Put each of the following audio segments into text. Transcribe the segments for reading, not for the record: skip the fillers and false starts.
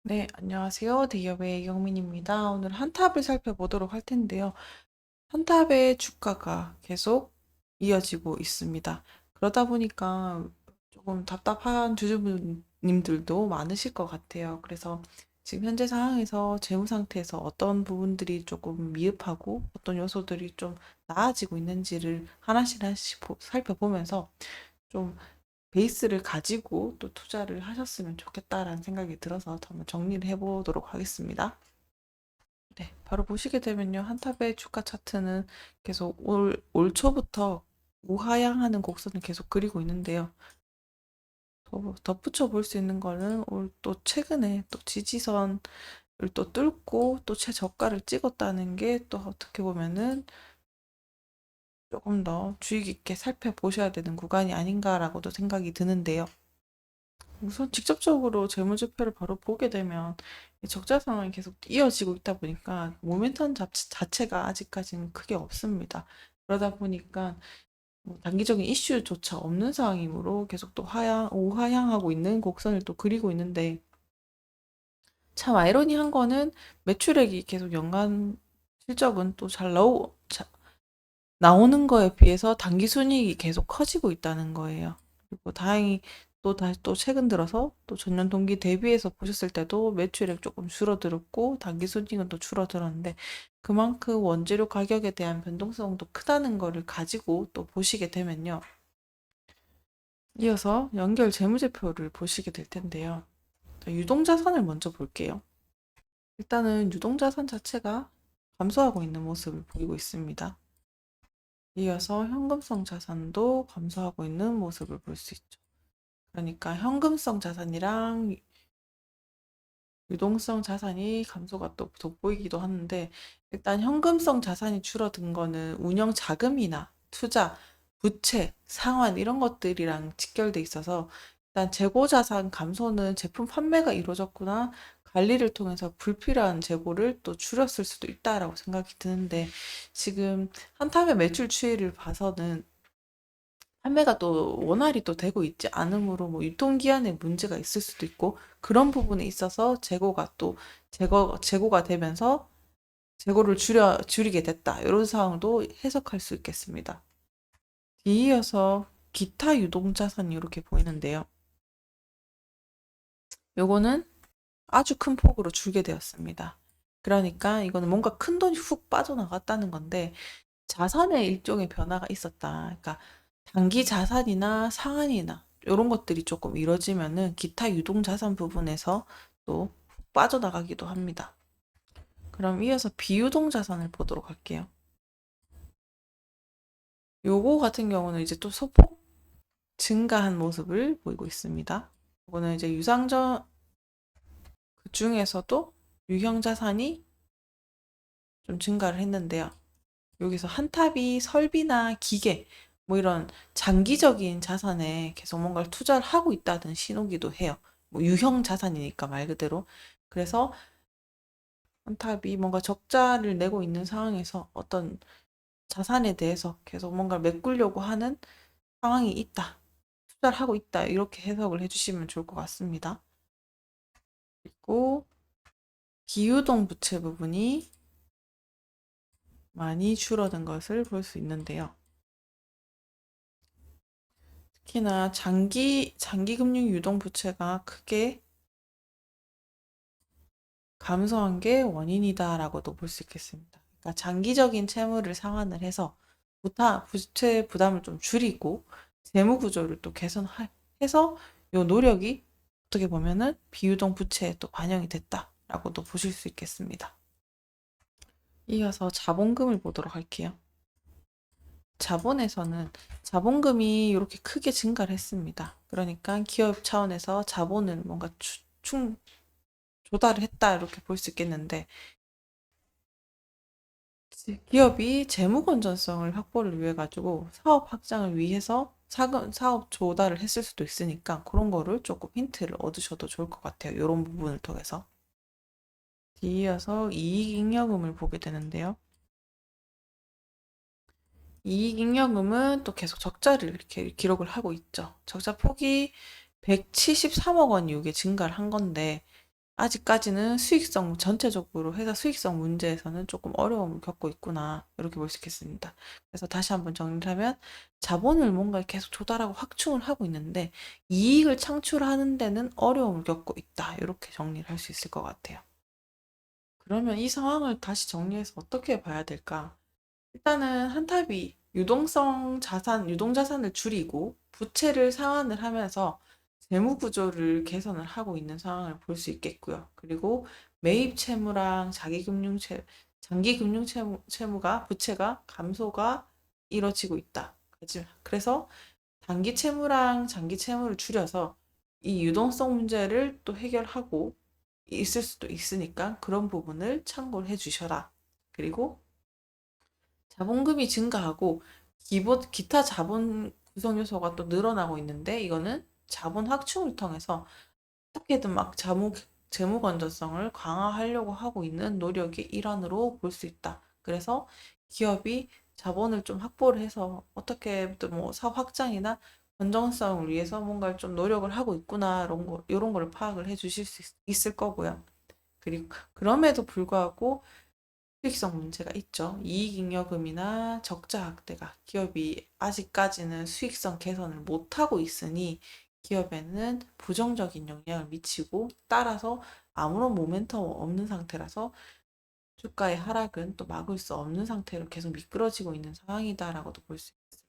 네, 안녕하세요. 대기업의 이경민입니다. 오늘 한탑을 살펴보도록 할 텐데요. 한탑의 주가가 계속 이어지고 있습니다. 그러다 보니까 조금 답답한 주주님들도 많으실 것 같아요. 그래서 지금 현재 상황에서 재무 상태에서 어떤 부분들이 조금 미흡하고 어떤 요소들이 좀 나아지고 있는지를 하나씩 하나씩 살펴보면서 좀 베이스를 가지고 또 투자를 하셨으면 좋겠다라는 생각이 들어서 한번 정리를 해보도록 하겠습니다. 네, 바로 보시게 되면요. 한탑의 주가 차트는 계속 올 초부터 우하향하는 곡선을 계속 그리고 있는데요. 덧붙여 볼 수 있는 거는 올 또 최근에 또 지지선을 또 뚫고 또 최저가를 찍었다는 게 또 어떻게 보면은 조금 더 주의 깊게 살펴보셔야 되는 구간이 아닌가라고도 생각이 드는데요. 우선 직접적으로 재무제표를 바로 보게 되면 적자 상황이 계속 이어지고 있다 보니까 모멘텀 자체가 아직까지는 크게 없습니다. 그러다 보니까 뭐 단기적인 이슈조차 없는 상황이므로 계속 또 우하향하고 있는 곡선을 또 그리고 있는데 참 아이러니한 거는 매출액이 계속 연간 실적은 또 잘 나오는 거에 비해서 단기 순이익이 계속 커지고 있다는 거예요. 그리고 다행히 또 다시 또 최근 들어서 또 전년 동기 대비해서 보셨을 때도 매출액 조금 줄어들었고 단기 순이익은 또 줄어들었는데 그만큼 원재료 가격에 대한 변동성도 크다는 거를 가지고 또 보시게 되면요. 이어서 연결 재무제표를 보시게 될 텐데요. 유동자산을 먼저 볼게요. 일단은 유동자산 자체가 감소하고 있는 모습을 보이고 있습니다. 이어서 현금성 자산도 감소하고 있는 모습을 볼 수 있죠. 그러니까 현금성 자산이랑 유동성 자산이 감소가 또 돋보이기도 하는데 일단 현금성 자산이 줄어든 거는 운영 자금이나 투자, 부채, 상환 이런 것들이랑 직결돼 있어서 일단 재고 자산 감소는 제품 판매가 이루어졌구나 관리를 통해서 불필요한 재고를 또 줄였을 수도 있다라고 생각이 드는데 지금 한타의 매출 추이를 봐서는 판매가 또 원활히 또 되고 있지 않으므로 뭐 유통기한에 문제가 있을 수도 있고 그런 부분에 있어서 재고가 또 재고가 되면서 재고를 줄이게 됐다. 이런 상황도 해석할 수 있겠습니다. 이어서 기타 유동자산이 이렇게 보이는데요. 요거는 아주 큰 폭으로 줄게 되었습니다. 그러니까 이거는 뭔가 큰 돈이 훅 빠져나갔다는 건데 자산의 일종의 변화가 있었다. 그러니까 단기 자산이나 상한이나 이런 것들이 조금 이뤄지면은 기타 유동 자산 부분에서 또 빠져나가기도 합니다. 그럼 이어서 비유동 자산을 보도록 할게요. 요거 같은 경우는 이제 또 소폭 증가한 모습을 보이고 있습니다. 이거는 이제 유상전 그 중에서도 유형 자산이 좀 증가를 했는데요. 여기서 한탑이 설비나 기계, 뭐 이런 장기적인 자산에 계속 뭔가를 투자를 하고 있다는 신호기도 해요. 뭐 유형 자산이니까 말 그대로. 그래서 한탑이 뭔가 적자를 내고 있는 상황에서 어떤 자산에 대해서 계속 뭔가를 메꾸려고 하는 상황이 있다. 투자를 하고 있다. 이렇게 해석을 해주시면 좋을 것 같습니다. 그리고 기유동 부채 부분이 많이 줄어든 것을 볼 수 있는데요. 특히나 장기 금융 유동 부채가 크게 감소한 게 원인이다라고도 볼 수 있겠습니다. 그러니까 장기적인 채무를 상환을 해서 부채 부담을 좀 줄이고 재무 구조를 또 개선해서 요 노력이 어떻게 보면은 비유동 부채에 또 반영이 됐다라고도 보실 수 있겠습니다. 이어서 자본금을 보도록 할게요. 자본에서는 자본금이 이렇게 크게 증가를 했습니다. 그러니까 기업 차원에서 자본을 뭔가 조달을 했다 이렇게 볼 수 있겠는데 기업이 재무 건전성을 확보를 위해 가지고 사업 확장을 위해서 사업 조달을 했을 수도 있으니까 그런 거를 조금 힌트를 얻으셔도 좋을 것 같아요. 이런 부분을 통해서. 이어서 이익잉여금을 보게 되는데요. 이익잉여금은 또 계속 적자를 이렇게 기록을 하고 있죠. 적자 폭이 173억 원이 이게 증가를 한 건데 아직까지는 수익성, 전체적으로 회사 수익성 문제에서는 조금 어려움을 겪고 있구나. 이렇게 볼 수 있겠습니다. 그래서 다시 한번 정리를 하면 자본을 뭔가 계속 조달하고 확충을 하고 있는데 이익을 창출하는 데는 어려움을 겪고 있다. 이렇게 정리를 할 수 있을 것 같아요. 그러면 이 상황을 다시 정리해서 어떻게 봐야 될까? 일단은 한탑이 유동성 자산, 유동자산을 줄이고 부채를 상환을 하면서 재무 구조를 개선을 하고 있는 상황을 볼 수 있겠고요. 그리고 매입 채무랑 장기 금융 채무가 부채가 감소가 이뤄지고 있다. 그래서 단기 채무랑 장기 채무를 줄여서 이 유동성 문제를 또 해결하고 있을 수도 있으니까 그런 부분을 참고를 해 주셔라. 그리고 자본금이 증가하고 기타 자본 구성 요소가 또 늘어나고 있는데 이거는 자본 확충을 통해서 어떻게든 막 재무 건전성을 강화하려고 하고 있는 노력의 일환으로 볼 수 있다. 그래서 기업이 자본을 좀 확보를 해서 어떻게든 뭐 사업 확장이나 건전성을 위해서 뭔가를 좀 노력을 하고 있구나 이런 거를 파악을 해 주실 수 있을 거고요. 그리고 그럼에도 불구하고 수익성 문제가 있죠. 이익잉여금이나 적자 확대가 기업이 아직까지는 수익성 개선을 못하고 있으니 기업에는 부정적인 영향을 미치고 따라서 아무런 모멘텀 없는 상태라서 주가의 하락은 또 막을 수 없는 상태로 계속 미끄러지고 있는 상황이다라고도 볼 수 있습니다.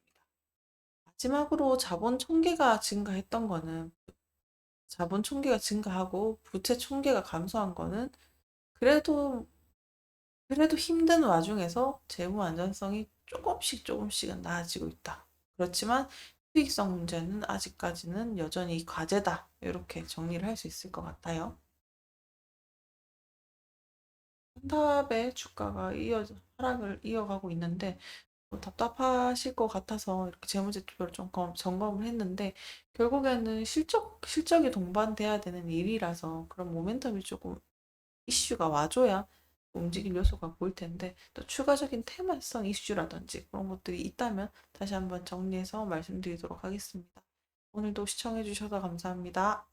마지막으로 자본 총계가 증가하고 부채 총계가 감소한 거는 그래도 힘든 와중에서 재무 안전성이 조금씩은 나아지고 있다. 그렇지만 수익성 문제는 아직까지는 여전히 과제다. 이렇게 정리를 할 수 있을 것 같아요. 한탑의 주가가 하락을 이어가고 있는데 답답하실 것 같아서 이렇게 재무제표를 좀 점검을 했는데 결국에는 실적이 동반돼야 되는 일이라서 그런 모멘텀이 조금 이슈가 와줘야 움직일 요소가 보일 텐데 또 추가적인 테마성 이슈라든지 그런 것들이 있다면 다시 한번 정리해서 말씀드리도록 하겠습니다. 오늘도 시청해 주셔서 감사합니다.